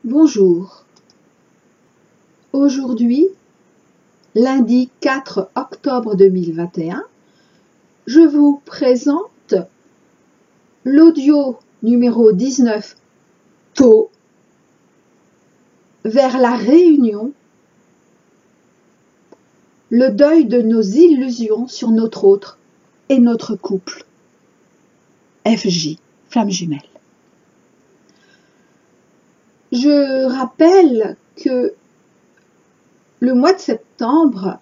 Bonjour. Aujourd'hui, lundi 4 octobre 2021, je vous présente l'audio numéro 19 Tôt vers la réunion, le deuil de nos illusions sur notre autre et notre couple. FJ, flamme jumelle. Je rappelle que le mois de septembre,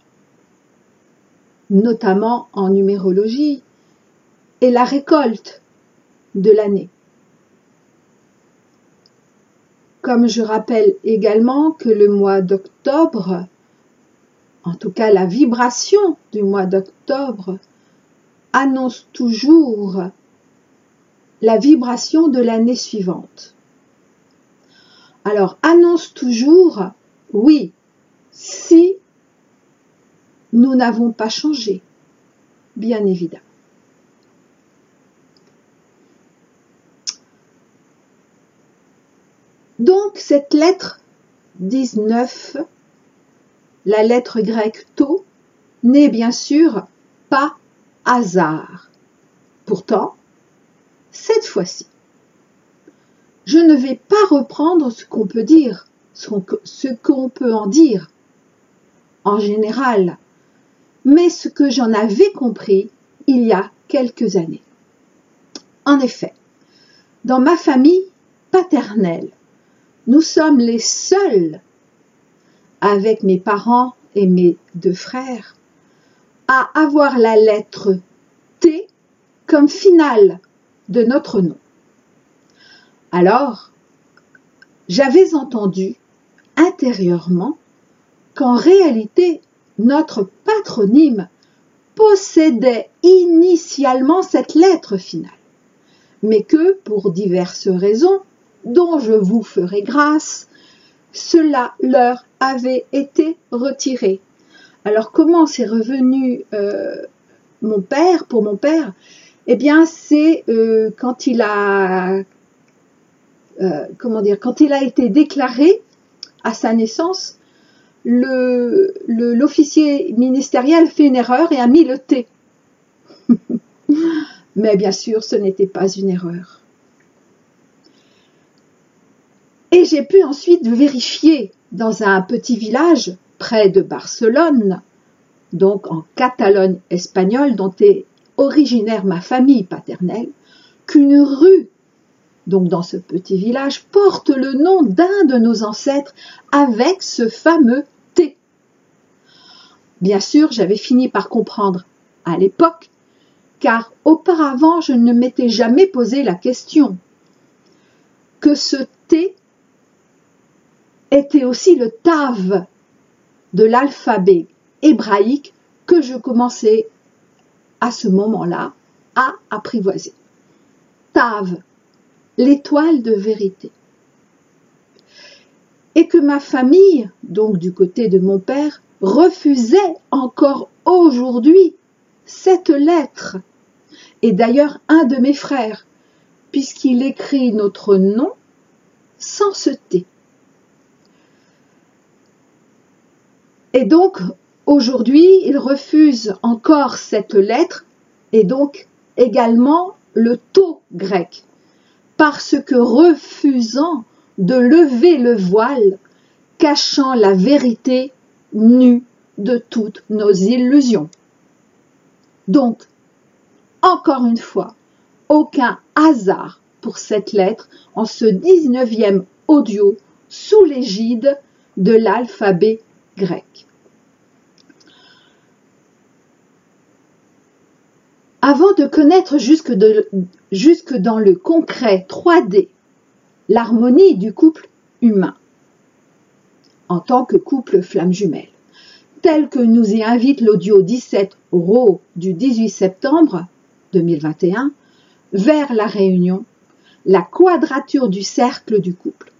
notamment en numérologie, est la récolte de l'année. Comme je rappelle également que le mois d'octobre, en tout cas la vibration du mois d'octobre, annonce toujours la vibration de l'année suivante. Alors, annonce toujours, oui, si nous n'avons pas changé, bien évidemment. Donc, cette lettre 19, la lettre grecque Tau, n'est bien sûr pas hasard. Pourtant, cette fois-ci, je ne vais pas reprendre ce qu'on peut dire, ce qu'on peut en dire en général, mais ce que j'en avais compris il y a quelques années. En effet, dans ma famille paternelle, nous sommes les seuls, avec mes parents et mes deux frères, à avoir la lettre T comme finale de notre nom. Alors, j'avais entendu intérieurement qu'en réalité, notre patronyme possédait initialement cette lettre finale, mais que, pour diverses raisons, dont je vous ferai grâce, cela leur avait été retiré. Alors, comment c'est revenu pour mon père? Eh bien, c'est quand il a quand il a été déclaré à sa naissance, l'officier ministériel fait une erreur et a mis le T. Mais bien sûr, ce n'était pas une erreur. Et j'ai pu ensuite vérifier dans un petit village près de Barcelone, donc en Catalogne espagnole, dont est originaire ma famille paternelle, qu'une rue, donc dans ce petit village, porte le nom d'un de nos ancêtres avec ce fameux T. Bien sûr, j'avais fini par comprendre à l'époque, car auparavant je ne m'étais jamais posé la question, que ce T était aussi le Tav de l'alphabet hébraïque que je commençais à ce moment-là à apprivoiser. Tav, l'étoile de vérité. Et que ma famille, donc du côté de mon père, refusait encore aujourd'hui cette lettre. Et d'ailleurs un de mes frères, puisqu'il écrit notre nom sans ce T. Et donc aujourd'hui, il refuse encore cette lettre et donc également le Tau grec, parce que refusant de lever le voile, cachant la vérité nue de toutes nos illusions. Donc, encore une fois, aucun hasard pour cette lettre en ce 19e audio sous l'égide de l'alphabet grec. Avant de connaître jusque dans le concret 3D l'harmonie du couple humain, en tant que couple flamme jumelle, tel que nous y invite l'audio 17 Rho du 18 septembre 2021, vers la réunion, la quadrature du cercle du couple.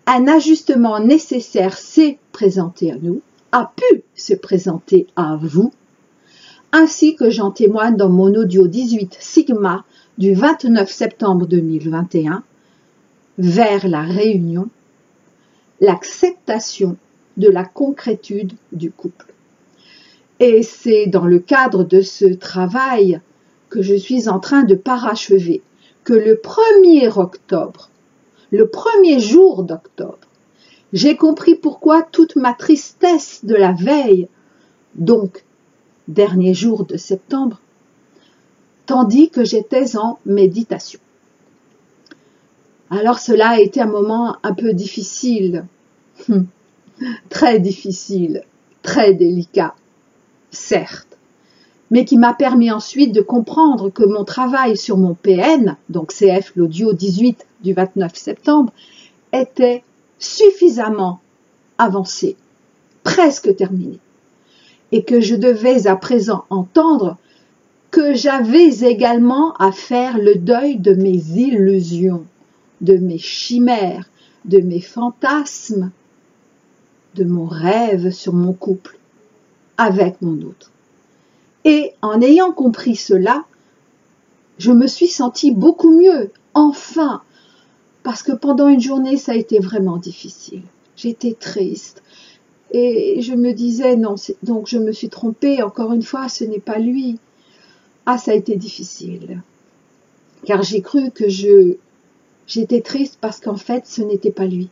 Un ajustement nécessaire s'est présenté à nous, a pu se présenter à vous, ainsi que j'en témoigne dans mon audio 18 Sigma du 29 septembre 2021, vers la réunion, l'acceptation de la concrétude du couple. Et c'est dans le cadre de ce travail que je suis en train de parachever que le 1er octobre, le premier jour d'octobre, j'ai compris pourquoi toute ma tristesse de la veille, donc dernier jour de septembre, tandis que j'étais en méditation. Alors cela a été un moment un peu difficile, très difficile, très délicat, certes, mais qui m'a permis ensuite de comprendre que mon travail sur mon PN, donc CF l'audio 18 du 29 septembre, était suffisamment avancé, presque terminé, et que je devais à présent entendre que j'avais également à faire le deuil de mes illusions, de mes chimères, de mes fantasmes, de mon rêve sur mon couple avec mon autre. Et en ayant compris cela, je me suis sentie beaucoup mieux, enfin, parce que pendant une journée, ça a été vraiment difficile. J'étais triste et je me disais, non, donc je me suis trompée, encore une fois, ce n'est pas lui. Ah, ça a été difficile, car j'ai cru que j'étais triste parce qu'en fait, ce n'était pas lui.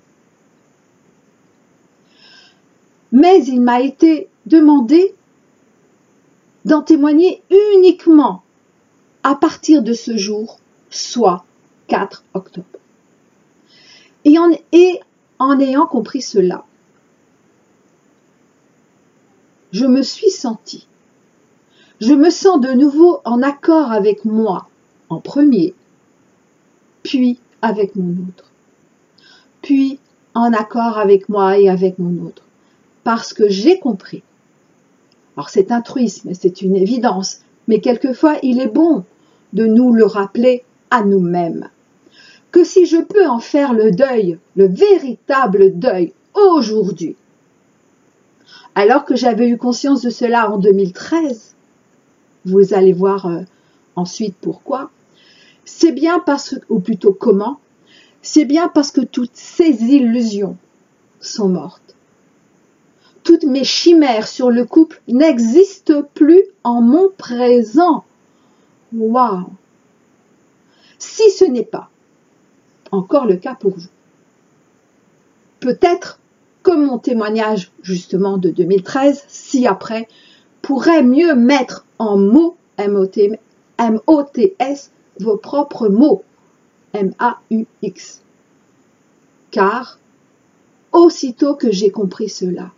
Mais il m'a été demandé d'en témoigner uniquement à partir de ce jour, soit 4 octobre. Et en ayant compris cela, je me suis sentie, je me sens de nouveau en accord avec moi en premier, puis avec mon autre, puis en accord avec moi et avec mon autre, parce que j'ai compris. Alors c'est un truisme, c'est une évidence, mais quelquefois il est bon de nous le rappeler à nous-mêmes, que si je peux en faire le deuil, le véritable deuil aujourd'hui, alors que j'avais eu conscience de cela en 2013, vous allez voir ensuite pourquoi, c'est bien parce que, ou plutôt comment, c'est bien parce que toutes ces illusions sont mortes. Toutes mes chimères sur le couple n'existent plus en mon présent. Waouh! Si ce n'est pas encore le cas pour vous, peut-être que mon témoignage justement de 2013, ci-après, pourrait mieux mettre en mots, M-O-T-S, vos propres mots, M-A-U-X. Car, aussitôt que j'ai compris cela,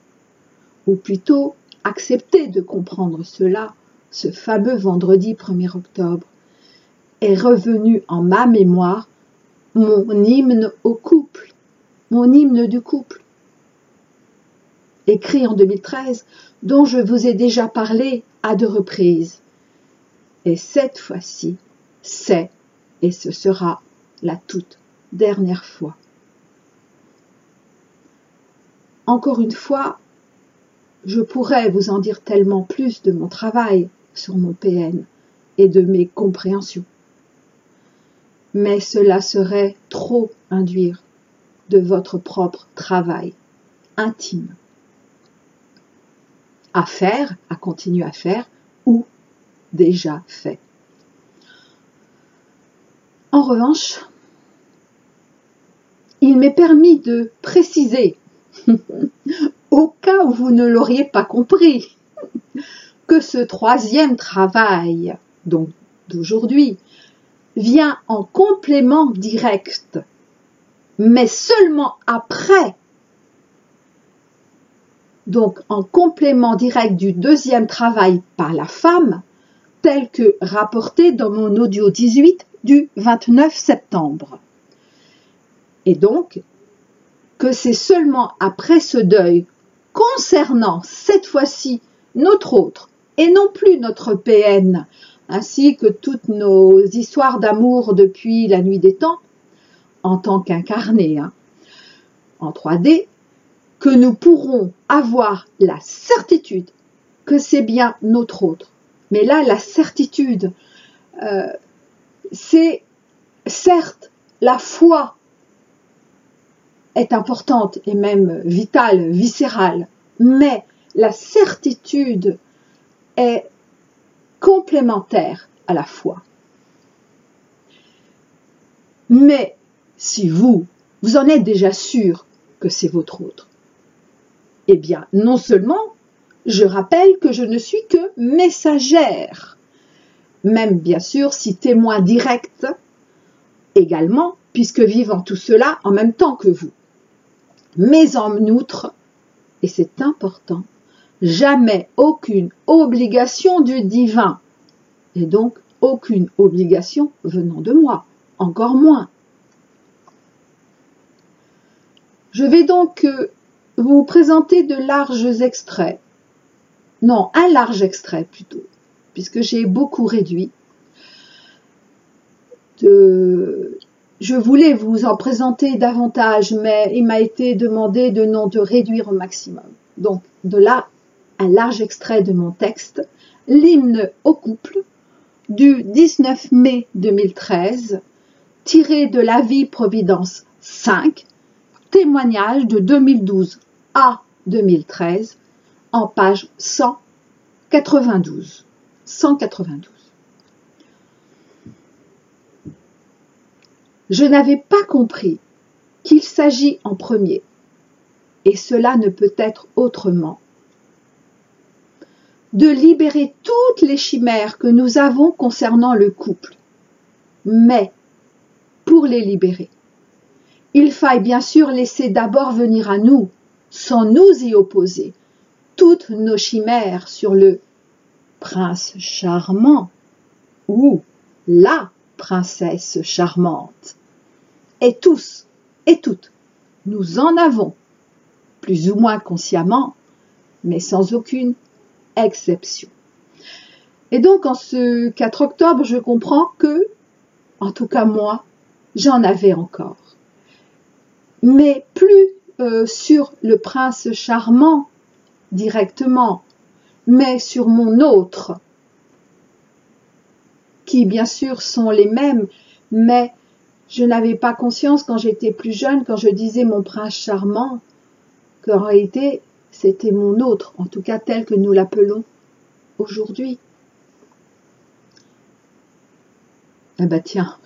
ou plutôt accepté de comprendre cela, ce fameux vendredi 1er octobre, est revenu en ma mémoire mon hymne au couple, mon hymne du couple, écrit en 2013, dont je vous ai déjà parlé à 2 reprises. Et cette fois-ci, c'est et ce sera la toute dernière fois. Encore une fois, je pourrais vous en dire tellement plus de mon travail sur mon PN et de mes compréhensions. Mais cela serait trop induire de votre propre travail intime. À faire, à continuer à faire, ou déjà fait. En revanche, il m'est permis de préciser, au cas où vous ne l'auriez pas compris, que ce 3e travail, donc d'aujourd'hui, vient en complément direct, mais seulement après, donc en complément direct du 2e travail par la femme, tel que rapporté dans mon audio 18 du 29 septembre. Et donc, que c'est seulement après ce deuil, concernant cette fois-ci notre autre, et non plus notre PN, ainsi que toutes nos histoires d'amour depuis la nuit des temps, en tant qu'incarné, en 3D, que nous pourrons avoir la certitude que c'est bien notre autre. Mais là, la certitude, c'est certes la foi est importante et même vitale, viscérale, mais la certitude est complémentaire à la foi. Mais si vous en êtes déjà sûr que c'est votre autre, eh bien, non seulement je rappelle que je ne suis que messagère, même bien sûr si témoin direct également, puisque vivant tout cela en même temps que vous. Mais en outre, et c'est important, jamais aucune obligation du divin, et donc aucune obligation venant de moi, encore moins. Je vais donc vous présenter de larges extraits, non, un large extrait plutôt, puisque j'ai beaucoup réduit. Je voulais vous en présenter davantage, mais il m'a été demandé de réduire au maximum. Donc, de là, un large extrait de mon texte, l'hymne au couple, du 19 mai 2013, tiré de la vie Providence 5, témoignage de 2012 à 2013, en page 192. 192. Je n'avais pas compris qu'il s'agit en premier, et cela ne peut être autrement, de libérer toutes les chimères que nous avons concernant le couple. Mais, pour les libérer, il faille bien sûr laisser d'abord venir à nous, sans nous y opposer, toutes nos chimères sur le prince charmant ou la princesse charmante. Et tous et toutes, nous en avons, plus ou moins consciemment, mais sans aucune exception. Et donc, en ce 4 octobre, je comprends que, en tout cas moi, j'en avais encore. Mais plus sur le prince charmant directement, mais sur mon autre, qui bien sûr sont les mêmes, mais je n'avais pas conscience quand j'étais plus jeune, quand je disais mon prince charmant, qu'en réalité c'était mon autre, en tout cas tel que nous l'appelons aujourd'hui. Ah bah tiens,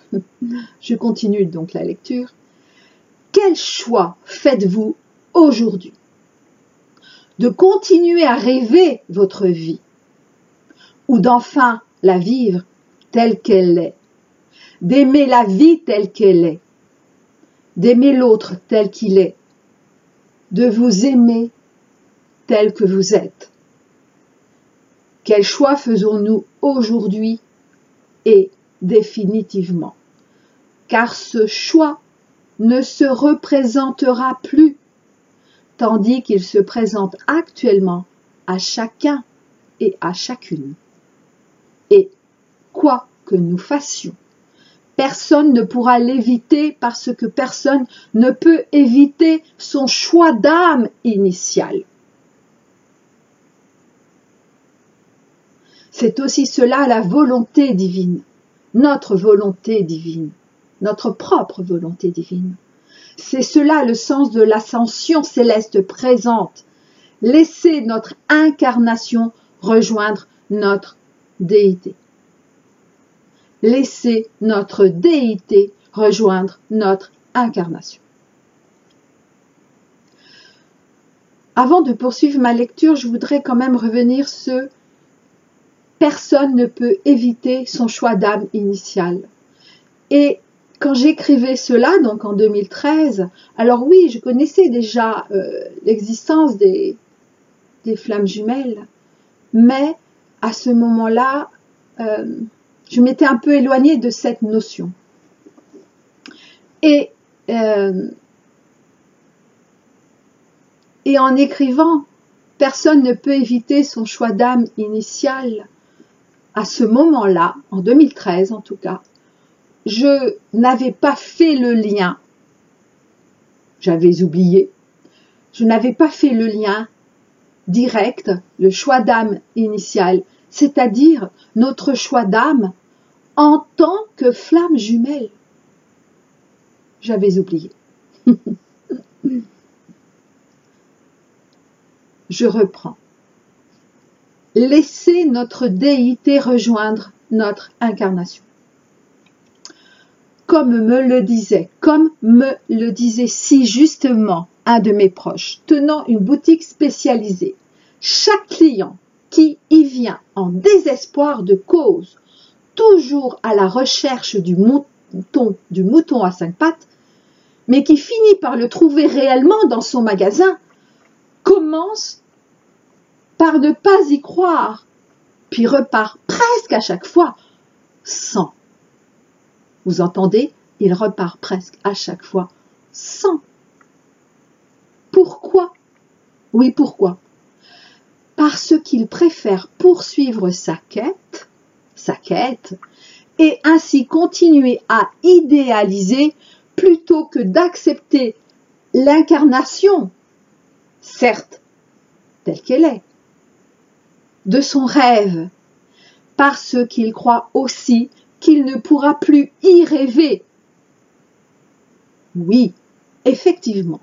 je continue donc la lecture. Quel choix faites-vous aujourd'hui? De continuer à rêver votre vie, ou d'enfin la vivre telle qu'elle est, d'aimer la vie telle qu'elle est, d'aimer l'autre tel qu'il est, de vous aimer tel que vous êtes. Quel choix faisons-nous aujourd'hui et définitivement? Car ce choix ne se représentera plus, tandis qu'il se présente actuellement à chacun et à chacune. Et quoi que nous fassions, personne ne pourra l'éviter parce que personne ne peut éviter son choix d'âme initial. C'est aussi cela la volonté divine, notre volonté divine, notre propre volonté divine. C'est cela le sens de l'ascension céleste présente. Laisser notre incarnation rejoindre notre déité. Laisser notre déité rejoindre notre incarnation. Avant de poursuivre ma lecture, je voudrais quand même revenir sur personne ne peut éviter son choix d'âme initial. Et quand j'écrivais cela, donc en 2013, alors oui, je connaissais déjà l'existence des flammes jumelles, mais à ce moment-là, je m'étais un peu éloignée de cette notion. Et en écrivant, personne ne peut éviter son choix d'âme initial. À ce moment-là, en 2013 en tout cas, je n'avais pas fait le lien, j'avais oublié, je n'avais pas fait le lien direct, le choix d'âme initial, c'est-à-dire notre choix d'âme en tant que flamme jumelle. J'avais oublié. Je reprends. Laissez notre déité rejoindre notre incarnation. Comme me le disait si justement un de mes proches, tenant une boutique spécialisée, chaque client qui y vient en désespoir de cause, toujours à la recherche du mouton à 5 pattes, mais qui finit par le trouver réellement dans son magasin, commence par ne pas y croire, puis repart presque à chaque fois sans. Vous entendez? Il repart presque à chaque fois sans. Pourquoi? Oui, pourquoi? Parce qu'il préfère poursuivre sa quête, et ainsi continuer à idéaliser plutôt que d'accepter l'incarnation, certes, telle qu'elle est, de son rêve, parce qu'il croit aussi qu'il ne pourra plus y rêver. Oui, effectivement.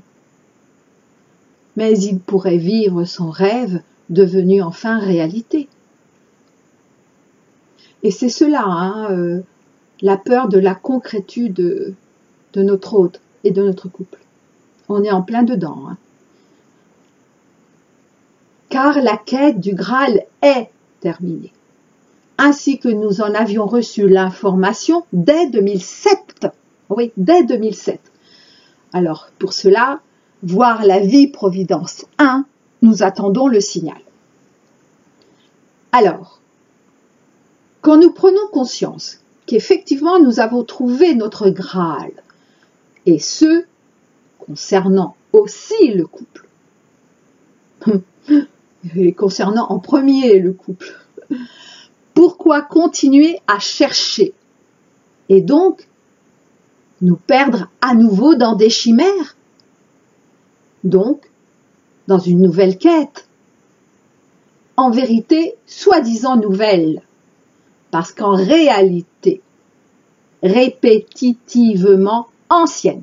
Mais il pourrait vivre son rêve devenu enfin réalité. Et c'est cela, la peur de la concrétude de notre hôte et de notre couple. On est en plein dedans. Car la quête du Graal est terminée. Ainsi que nous en avions reçu l'information dès 2007. Oui, dès 2007. Alors, pour cela, voir la vie Providence 1, nous attendons le signal. Alors, quand nous prenons conscience qu'effectivement nous avons trouvé notre Graal, et ce, concernant aussi le couple, et concernant en premier le couple, pourquoi continuer à chercher et donc nous perdre à nouveau dans des chimères, donc dans une nouvelle quête, en vérité soi-disant nouvelle, parce qu'en réalité répétitivement ancienne,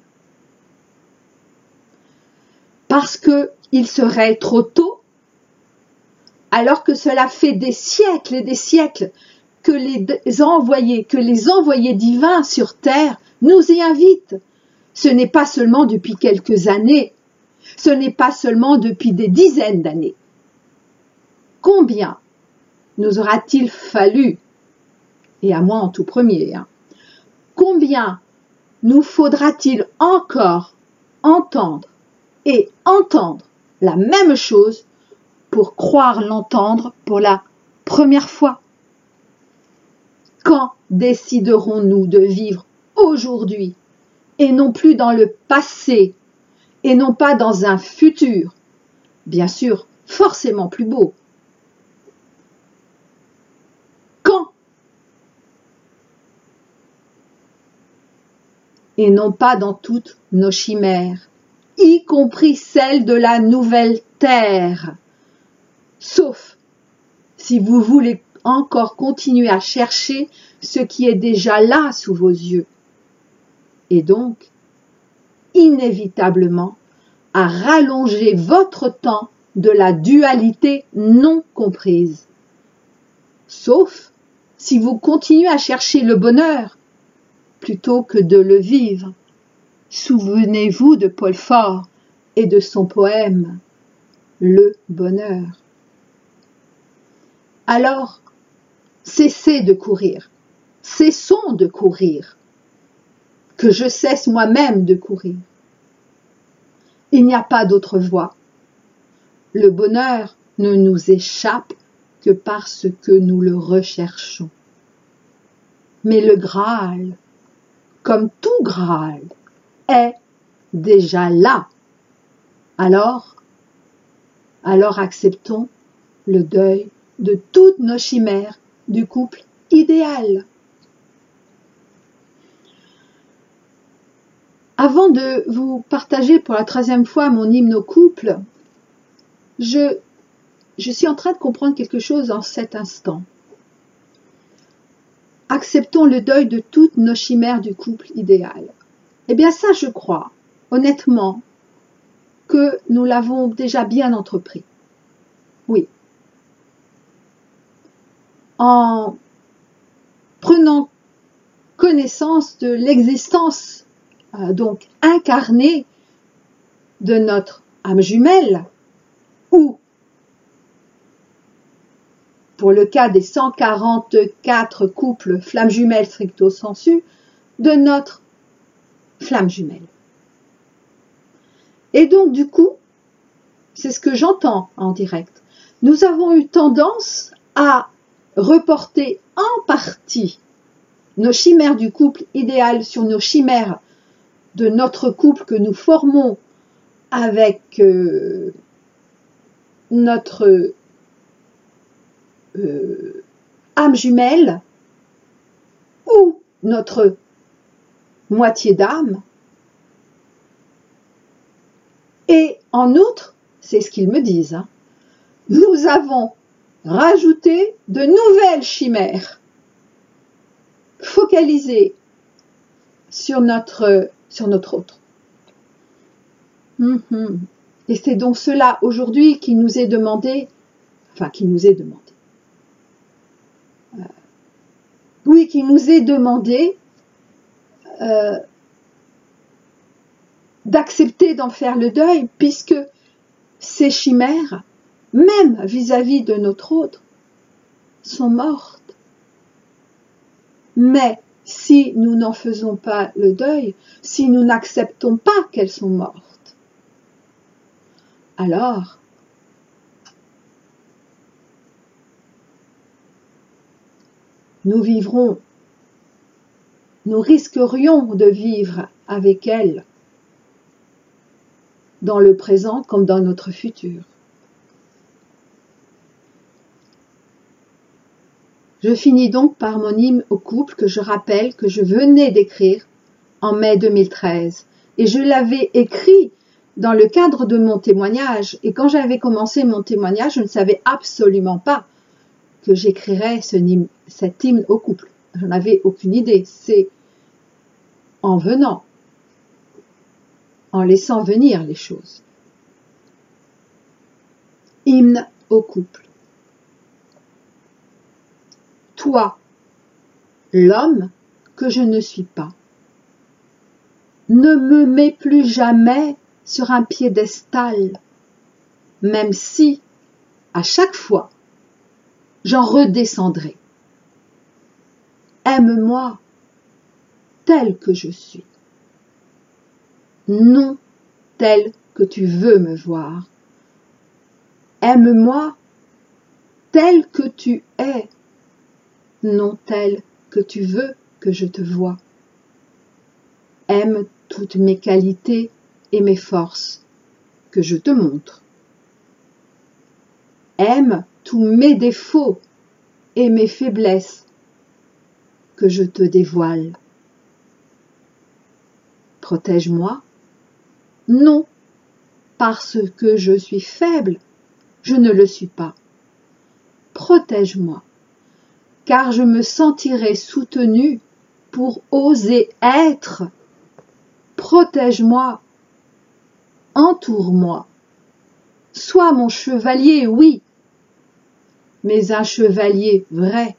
parce qu'il serait trop tôt, alors que cela fait des siècles et des siècles que les envoyés divins sur terre nous y invitent. Ce n'est pas seulement depuis quelques années, ce n'est pas seulement depuis des dizaines d'années. Combien nous aura-t-il fallu, et à moi en tout premier, combien nous faudra-t-il encore entendre et entendre la même chose pour croire l'entendre pour la première fois? Quand déciderons-nous de vivre aujourd'hui et non plus dans le passé et non pas dans un futur, bien sûr, forcément plus beau? Quand? Et non pas dans toutes nos chimères, y compris celles de la nouvelle terre. Sauf si vous voulez encore continuer à chercher ce qui est déjà là sous vos yeux. Et donc, inévitablement, à rallonger votre temps de la dualité non comprise. Sauf si vous continuez à chercher le bonheur plutôt que de le vivre. Souvenez-vous de Paul Fort et de son poème « Le bonheur ». Alors, cessez de courir, cessons de courir, que je cesse moi-même de courir. Il n'y a pas d'autre voie. Le bonheur ne nous échappe que parce que nous le recherchons. Mais le Graal, comme tout Graal, est déjà là. Alors acceptons le deuil de toutes nos chimères du couple idéal. Avant de vous partager pour la 13e fois mon hymne au couple, je suis en train de comprendre quelque chose en cet instant. Acceptons le deuil de toutes nos chimères du couple idéal. Eh bien ça, je crois, honnêtement, que nous l'avons déjà bien entrepris. Oui. En prenant connaissance de l'existence donc incarnée de notre âme jumelle, ou pour le cas des 144 couples flammes jumelles stricto sensu, de notre flamme jumelle. Et donc du coup, c'est ce que j'entends en direct, nous avons eu tendance à reporter en partie nos chimères du couple idéal sur nos chimères de notre couple que nous formons avec notre âme jumelle ou notre moitié d'âme. Et en outre, c'est ce qu'ils me disent, hein, nous avons rajouté de nouvelles chimères focalisées sur notre autre. Et c'est donc cela aujourd'hui qui nous est demandé, qui nous est demandé d'accepter d'en faire le deuil, puisque ces chimères, même vis-à-vis de notre autre, sont mortes. Mais si nous n'en faisons pas le deuil, si nous n'acceptons pas qu'elles sont mortes, alors nous risquerions de vivre avec elles dans le présent comme dans notre futur. Je finis donc par mon hymne au couple que je rappelle que je venais d'écrire en mai 2013. Et je l'avais écrit dans le cadre de mon témoignage. Et quand j'avais commencé mon témoignage, je ne savais absolument pas que j'écrirais cet hymne au couple. Je n'en avais aucune idée. C'est en venant, en laissant venir les choses. Hymne au couple. Toi, l'homme que je ne suis pas, ne me mets plus jamais sur un piédestal, même si, à chaque fois, j'en redescendrai. Aime-moi tel que je suis, non tel que tu veux me voir. Aime-moi tel que tu es, non tel que tu veux que je te voie. Aime toutes mes qualités et mes forces que je te montre. Aime tous mes défauts et mes faiblesses que je te dévoile. Protège-moi, non parce que je suis faible, je ne le suis pas. Protège-moi, car je me sentirai soutenue pour oser être. Protège-moi, entoure-moi. Sois mon chevalier, oui, mais un chevalier vrai,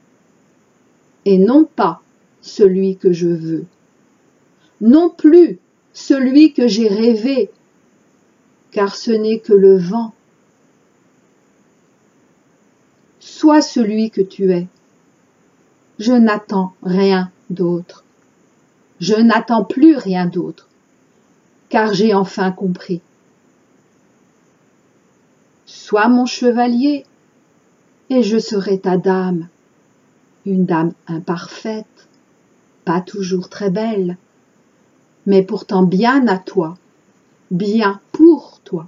et non pas celui que je veux, non plus celui que j'ai rêvé, car ce n'est que le vent. Sois celui que tu es. Je n'attends rien d'autre. Je n'attends plus rien d'autre, car j'ai enfin compris. Sois mon chevalier, et je serai ta dame, une dame imparfaite, pas toujours très belle, mais pourtant bien à toi, bien pour toi.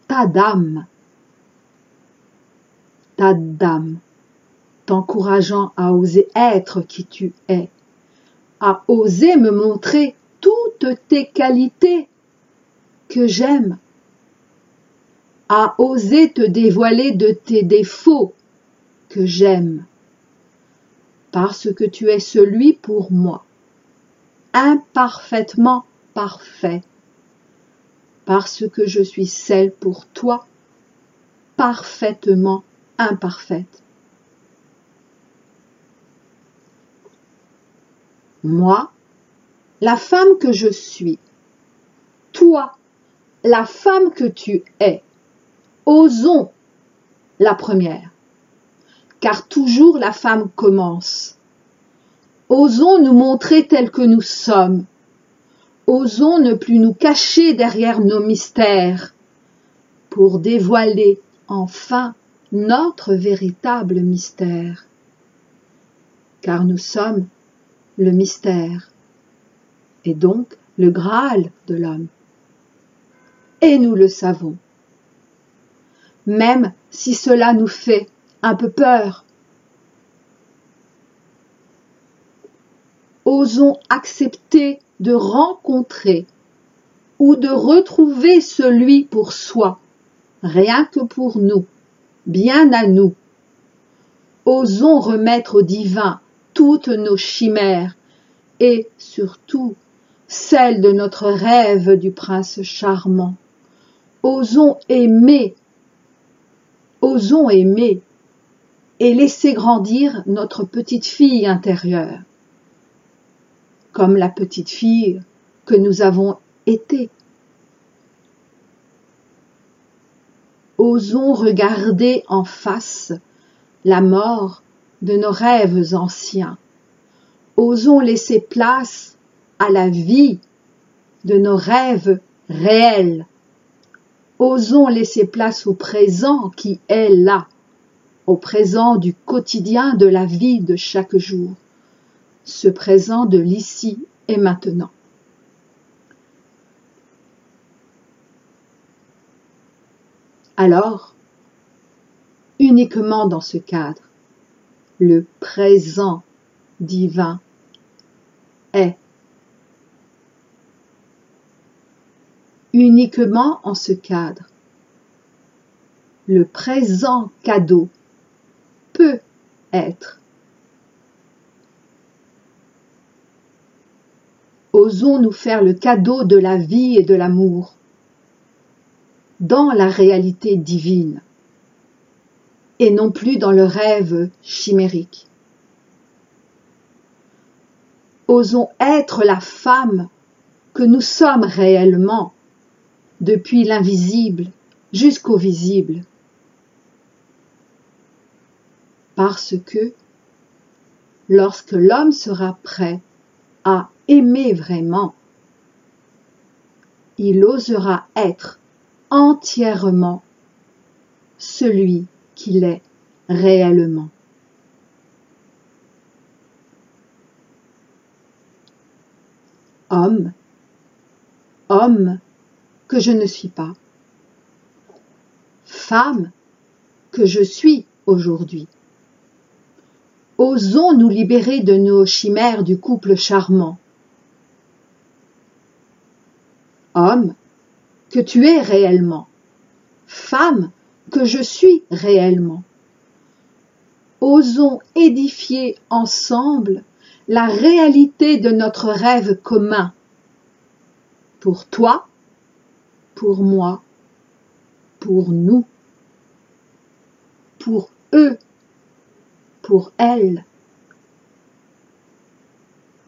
Ta dame, t'encourageant à oser être qui tu es, à oser me montrer toutes tes qualités que j'aime, à oser te dévoiler de tes défauts que j'aime, parce que tu es celui pour moi, imparfaitement parfait, parce que je suis celle pour toi, parfaitement imparfaite. Moi, la femme que je suis, toi, la femme que tu es, osons la première, car toujours la femme commence. Osons nous montrer tels que nous sommes. Osons ne plus nous cacher derrière nos mystères pour dévoiler enfin notre véritable mystère. Car nous sommes le mystère et donc le Graal de l'homme. Et nous le savons. Même si cela nous fait un peu peur. Osons accepter de rencontrer ou de retrouver celui pour soi, rien que pour nous, bien à nous. Osons remettre au divin toutes nos chimères et surtout celles de notre rêve du prince charmant. Osons aimer et laisser grandir notre petite fille intérieure, comme la petite fille que nous avons été. Osons regarder en face la mort de nos rêves anciens. Osons laisser place à la vie de nos rêves réels. Osons laisser place au présent qui est là, au présent du quotidien de la vie de chaque jour, ce présent de l'ici et maintenant. Alors, uniquement dans ce cadre, le présent divin est. Uniquement en ce cadre, le présent cadeau peut être. Osons nous faire le cadeau de la vie et de l'amour dans la réalité divine et non plus dans le rêve chimérique. Osons être la femme que nous sommes réellement, depuis l'invisible jusqu'au visible. Parce que lorsque l'homme sera prêt à aimer vraiment, il osera être entièrement celui qu'il est réellement. Homme que je ne suis pas, femme que je suis aujourd'hui. Osons nous libérer de nos chimères du couple charmant. Homme que tu es réellement, femme que je suis réellement. Osons édifier ensemble la réalité de notre rêve commun. Pour toi, pour moi, pour nous, pour eux, pour elle,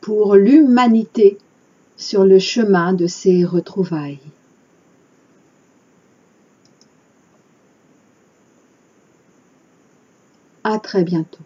pour l'humanité sur le chemin de ces retrouvailles. À très bientôt.